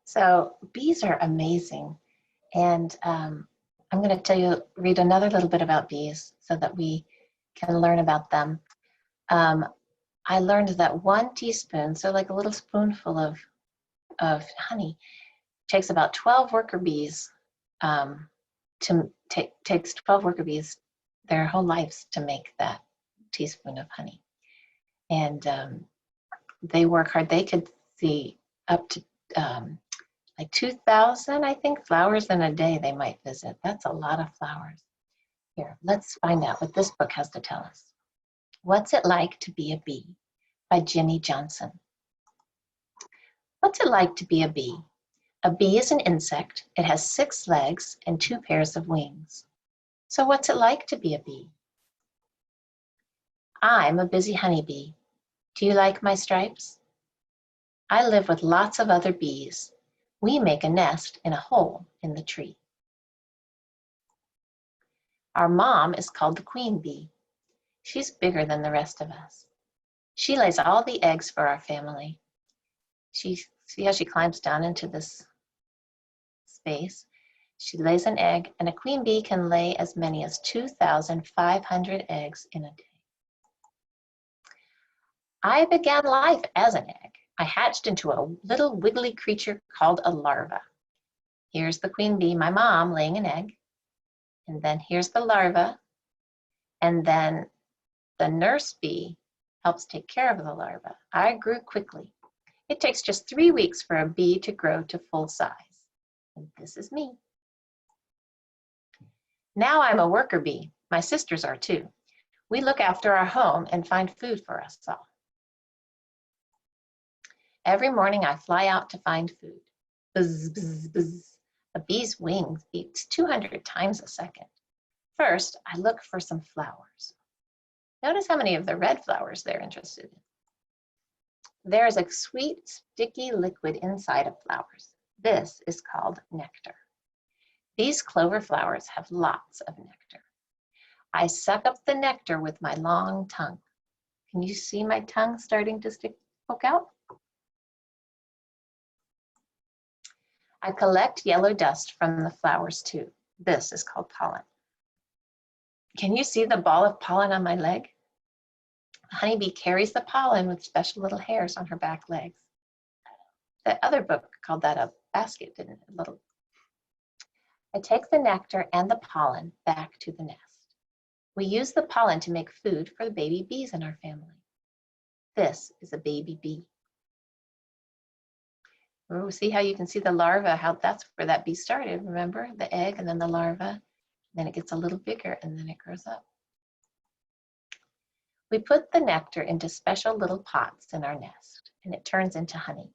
So bees are amazing. And I'm going to read another little bit about bees so that we can learn about them. I learned that 1 teaspoon, so like a little spoonful of honey, takes about 12 worker bees takes 12 worker bees their whole lives to make that teaspoon of honey. And they work hard. They could see up to like 2,000, I think, flowers in a day they might visit. That's a lot of flowers. Here, let's find out what this book has to tell us. What's It Like to Be a Bee by Jenny Johnson. What's it like to be a bee? A bee is an insect. It has 6 legs and 2 pairs of wings. So what's it like to be a bee? I'm a busy honeybee. Do you like my stripes? I live with lots of other bees. We make a nest in a hole in the tree. Our mom is called the queen bee. She's bigger than the rest of us. She lays all the eggs for our family. See how she climbs down into this space? She lays an egg, and a queen bee can lay as many as 2,500 eggs in a day. I began life as an egg. I hatched into a little wiggly creature called a larva. Here's the queen bee, my mom, laying an egg. And then here's the larva. And then the nurse bee helps take care of the larva. I grew quickly. It takes just 3 weeks for a bee to grow to full size. And this is me. Now I'm a worker bee. My sisters are too. We look after our home and find food for us all. Every morning I fly out to find food. Buzz, buzz, buzz. A bee's wings beats 200 times a second. First, I look for some flowers. Notice how many of the red flowers they're interested in. There is a sweet, sticky liquid inside of flowers. This is called nectar. These clover flowers have lots of nectar. I suck up the nectar with my long tongue. Can you see my tongue starting to poke out? I collect yellow dust from the flowers too. This is called pollen. Can you see the ball of pollen on my leg? The honeybee carries the pollen with special little hairs on her back legs. The other book called that a basket, didn't it? I take the nectar and the pollen back to the nest. We use the pollen to make food for the baby bees in our family. This is a baby bee. Oh, see how you can see the larva, how that's where that bee started, remember? The egg and then the larva, then it gets a little bigger and then it grows up. We put the nectar into special little pots in our nest and it turns into honey.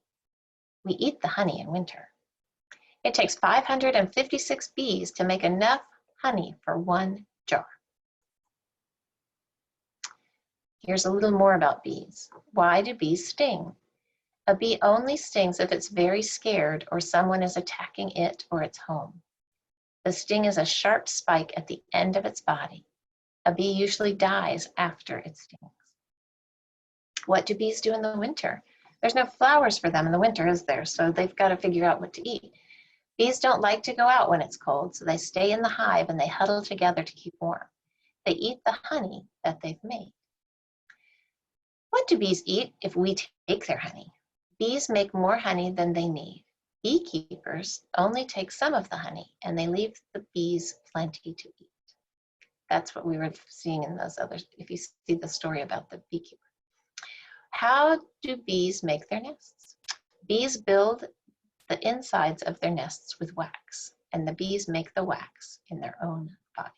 We eat the honey in winter. It takes 556 bees to make enough honey for 1 jar. Here's a little more about bees. Why do bees sting? A bee only stings if it's very scared or someone is attacking it or its home. The sting is a sharp spike at the end of its body. A bee usually dies after it stings. What do bees do in the winter? There's no flowers for them in the winter, is there? So they've got to figure out what to eat. Bees don't like to go out when it's cold, so they stay in the hive and they huddle together to keep warm. They eat the honey that they've made. What do bees eat if we take their honey? Bees make more honey than they need. Beekeepers only take some of the honey and they leave the bees plenty to eat. That's what we were seeing in those others, if you see the story about the beekeeper. How do bees make their nests? Bees build the insides of their nests with wax, and the bees make the wax in their own bodies.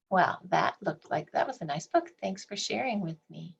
Well, that looked like that was a nice book. Thanks for sharing with me.